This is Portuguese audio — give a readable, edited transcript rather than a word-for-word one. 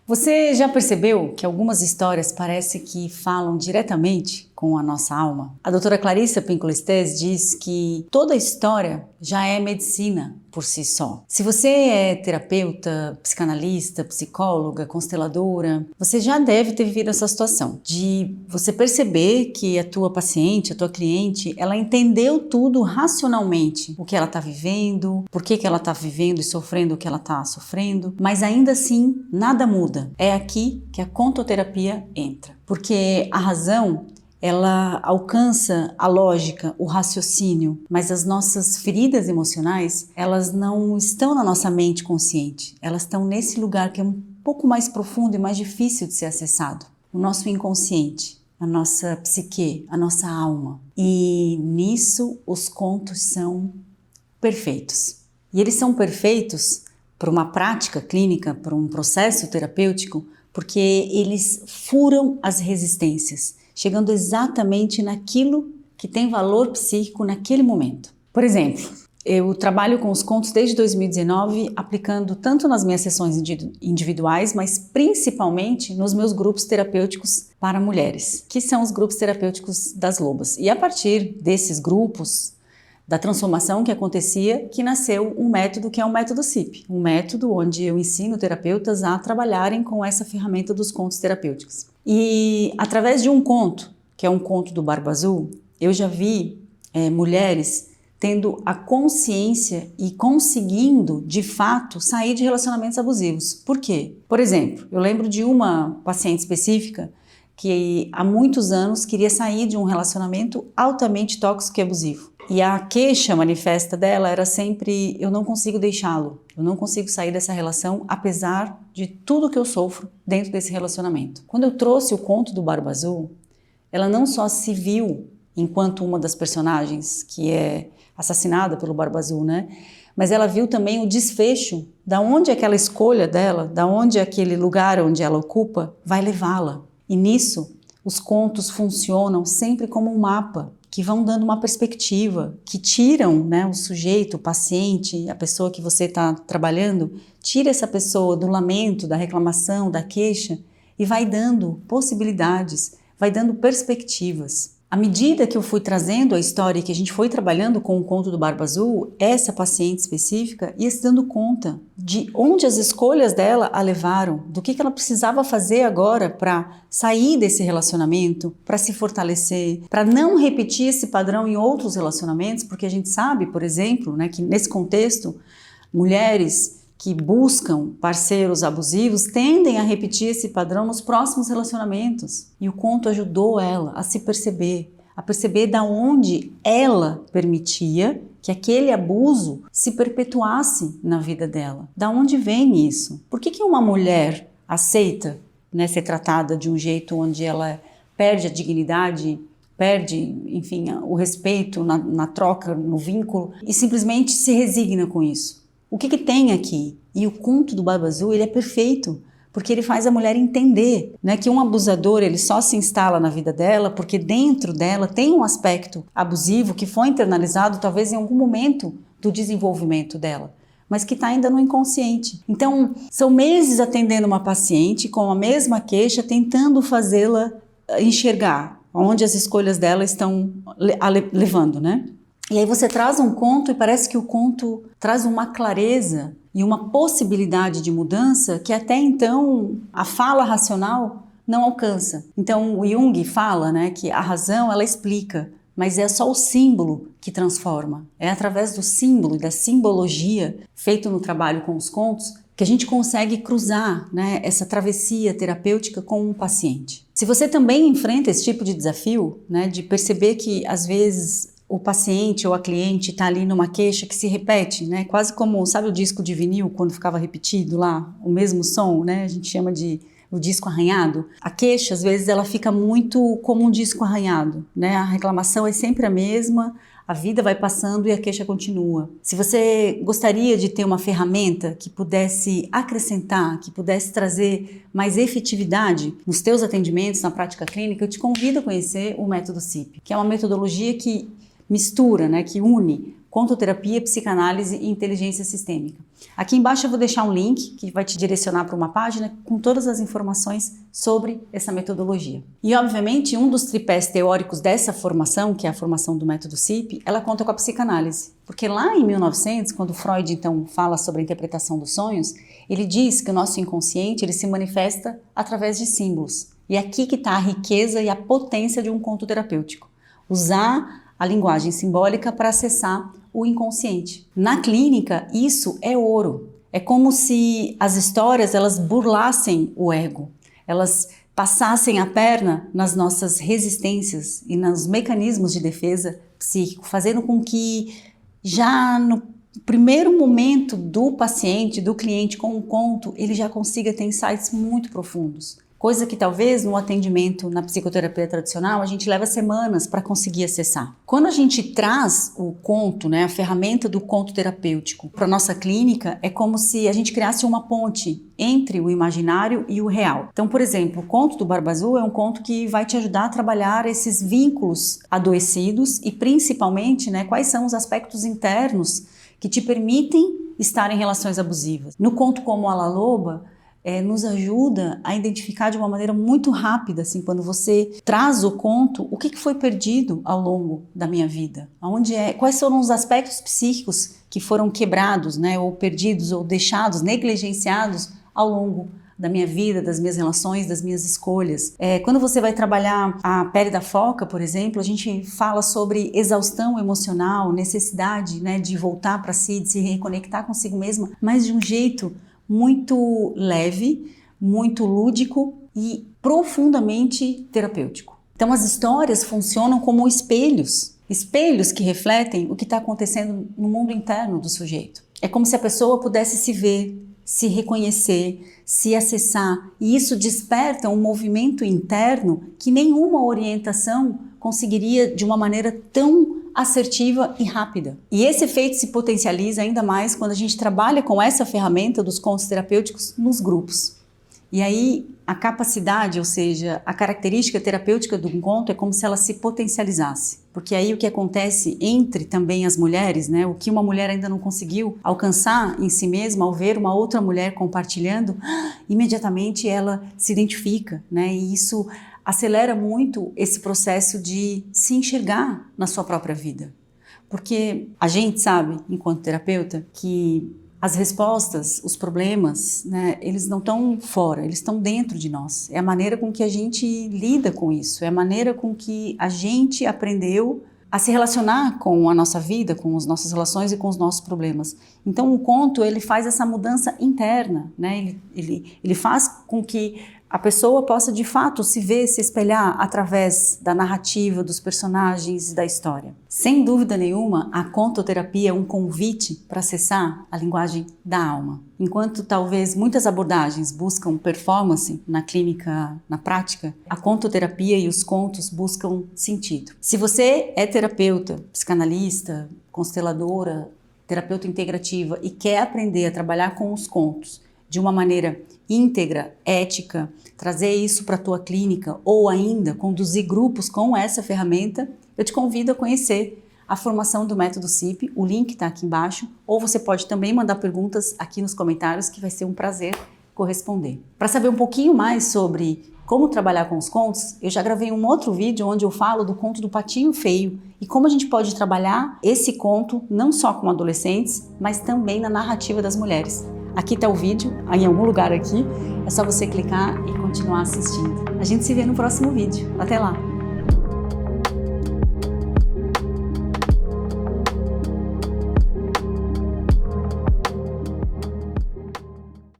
Você já percebeu que algumas histórias parece que falam diretamente com a nossa alma? A doutora Clarissa Pinkola-Estés diz que toda história já é medicina por si só. Se você é terapeuta, psicanalista, psicóloga, consteladora, você já deve ter vivido essa situação de você perceber que a tua paciente, a tua cliente, ela entendeu tudo racionalmente, o que ela está vivendo, por que ela está vivendo e sofrendo o que ela está sofrendo, mas ainda assim nada muda. É aqui que a contoterapia entra, porque a razão ela alcança a lógica, o raciocínio, mas as nossas feridas emocionais, elas não estão na nossa mente consciente, elas estão nesse lugar que é um pouco mais profundo e mais difícil de ser acessado, o nosso inconsciente, a nossa psique, a nossa alma. E nisso os contos são perfeitos. E eles são perfeitos para uma prática clínica, para um processo terapêutico, porque eles furam as resistências, chegando exatamente naquilo que tem valor psíquico naquele momento. Por exemplo, eu trabalho com os contos desde 2019, aplicando tanto nas minhas sessões individuais, mas principalmente nos meus grupos terapêuticos para mulheres, que são os grupos terapêuticos das lobas. E a partir desses grupos, da transformação que acontecia, que nasceu um método que é o método CIP, um método onde eu ensino terapeutas a trabalharem com essa ferramenta dos contos terapêuticos. E através de um conto, que é um conto do Barba Azul, eu já vi mulheres tendo a consciência e conseguindo, de fato, sair de relacionamentos abusivos. Por quê? Por exemplo, eu lembro de uma paciente específica que há muitos anos queria sair de um relacionamento altamente tóxico e abusivo. E a queixa manifesta dela era sempre: eu não consigo deixá-lo, eu não consigo sair dessa relação, apesar de tudo que eu sofro dentro desse relacionamento. Quando eu trouxe o conto do Barba Azul, ela não só se viu enquanto uma das personagens que é assassinada pelo Barba Azul, né? Mas ela viu também o desfecho, da onde aquela escolha dela, da onde aquele lugar onde ela ocupa vai levá-la. E nisso, os contos funcionam sempre como um mapa, que vão dando uma perspectiva, que tiram, né, o sujeito, o paciente, a pessoa que você está trabalhando, tira essa pessoa do lamento, da reclamação, da queixa e vai dando possibilidades, vai dando perspectivas. À medida que eu fui trazendo a história, que a gente foi trabalhando com o conto do Barba Azul, essa paciente específica ia se dando conta de onde as escolhas dela a levaram, do que ela precisava fazer agora para sair desse relacionamento, para se fortalecer, para não repetir esse padrão em outros relacionamentos, porque a gente sabe, por exemplo, né, que nesse contexto, mulheres que buscam parceiros abusivos tendem a repetir esse padrão nos próximos relacionamentos. E o conto ajudou ela a se perceber, a perceber da onde ela permitia que aquele abuso se perpetuasse na vida dela. Da onde vem isso? Por que uma mulher aceita, né, ser tratada de um jeito onde ela perde a dignidade, perde, enfim, o respeito na troca, no vínculo, e simplesmente se resigna com isso? O que tem aqui? E o conto do Barba Azul, ele é perfeito, porque ele faz a mulher entender, né, que um abusador ele só se instala na vida dela porque dentro dela tem um aspecto abusivo que foi internalizado talvez em algum momento do desenvolvimento dela, mas que está ainda no inconsciente. Então, são meses atendendo uma paciente com a mesma queixa, tentando fazê-la enxergar onde as escolhas dela estão levando, né? E aí você traz um conto e parece que o conto traz uma clareza e uma possibilidade de mudança que até então a fala racional não alcança. Então o Jung fala, né, que a razão ela explica, mas é só o símbolo que transforma. É através do símbolo e da simbologia feito no trabalho com os contos que a gente consegue cruzar, né, essa travessia terapêutica com um paciente. Se você também enfrenta esse tipo de desafio, né, de perceber que às vezes o paciente ou a cliente está ali numa queixa que se repete, né? Quase como, sabe o disco de vinil, quando ficava repetido lá, o mesmo som, né? A gente chama de o disco arranhado. A queixa, às vezes, ela fica muito como um disco arranhado, né? A reclamação é sempre a mesma, a vida vai passando e a queixa continua. Se você gostaria de ter uma ferramenta que pudesse acrescentar, que pudesse trazer mais efetividade nos teus atendimentos, na prática clínica, eu te convido a conhecer o método CIP, que é uma metodologia que mistura, né, que une Contoterapia, Psicanálise e Inteligência Sistêmica. Aqui embaixo eu vou deixar um link que vai te direcionar para uma página com todas as informações sobre essa metodologia. E obviamente um dos tripés teóricos dessa formação, que é a formação do método CIP, ela conta com a psicanálise. Porque lá em 1900, quando Freud então fala sobre a interpretação dos sonhos, ele diz que o nosso inconsciente ele se manifesta através de símbolos. E é aqui que está a riqueza e a potência de um conto terapêutico. Usar a linguagem simbólica para acessar o inconsciente. Na clínica, isso é ouro. É como se as histórias elas burlassem o ego. Elas passassem a perna nas nossas resistências e nos mecanismos de defesa psíquico, fazendo com que já no primeiro momento do paciente, do cliente com o conto, ele já consiga ter insights muito profundos. Coisa que talvez no atendimento na psicoterapia tradicional a gente leva semanas para conseguir acessar. Quando a gente traz o conto, a ferramenta do conto terapêutico para nossa clínica, é como se a gente criasse uma ponte entre o imaginário e o real. Então, por exemplo, o conto do Barba Azul é um conto que vai te ajudar a trabalhar esses vínculos adoecidos e principalmente, quais são os aspectos internos que te permitem estar em relações abusivas. No conto como A Loba, nos ajuda a identificar de uma maneira muito rápida, assim, quando você traz o conto, o que foi perdido ao longo da minha vida, quais foram os aspectos psíquicos que foram quebrados, ou perdidos, ou deixados, negligenciados ao longo da minha vida, das minhas relações, das minhas escolhas. Quando você vai trabalhar a pele da foca, por exemplo, a gente fala sobre exaustão emocional, necessidade, de voltar para si, de se reconectar consigo mesma, mas de um jeito muito leve, muito lúdico e profundamente terapêutico. Então as histórias funcionam como espelhos que refletem o que está acontecendo no mundo interno do sujeito. É como se a pessoa pudesse se ver, se reconhecer, se acessar, e isso desperta um movimento interno que nenhuma orientação conseguiria de uma maneira tão assertiva e rápida. E esse efeito se potencializa ainda mais quando a gente trabalha com essa ferramenta dos contos terapêuticos nos grupos. E aí a capacidade, ou seja, a característica terapêutica do conto é como se ela se potencializasse. Porque aí o que acontece entre também as mulheres, o que uma mulher ainda não conseguiu alcançar em si mesma ao ver uma outra mulher compartilhando, imediatamente ela se identifica, e isso acelera muito esse processo de se enxergar na sua própria vida. Porque a gente sabe, enquanto terapeuta, que as respostas, os problemas, eles não estão fora, eles estão dentro de nós. É a maneira com que a gente lida com isso, é a maneira com que a gente aprendeu a se relacionar com a nossa vida, com as nossas relações e com os nossos problemas. Então o conto, ele faz essa mudança interna, ele faz com que a pessoa possa de fato se ver, se espelhar através da narrativa, dos personagens e da história. Sem dúvida nenhuma, a contoterapia é um convite para acessar a linguagem da alma. Enquanto talvez muitas abordagens buscam performance na clínica, na prática, a contoterapia e os contos buscam sentido. Se você é terapeuta, psicanalista, consteladora, terapeuta integrativa e quer aprender a trabalhar com os contos de uma maneira íntegra, ética, trazer isso para a tua clínica ou ainda conduzir grupos com essa ferramenta, eu te convido a conhecer a formação do método CIP, o link está aqui embaixo, ou você pode também mandar perguntas aqui nos comentários que vai ser um prazer corresponder. Para saber um pouquinho mais sobre como trabalhar com os contos, eu já gravei um outro vídeo onde eu falo do conto do Patinho Feio e como a gente pode trabalhar esse conto não só com adolescentes, mas também na narrativa das mulheres. Aqui está o vídeo, em algum lugar aqui, é só você clicar e continuar assistindo. A gente se vê no próximo vídeo. Até lá!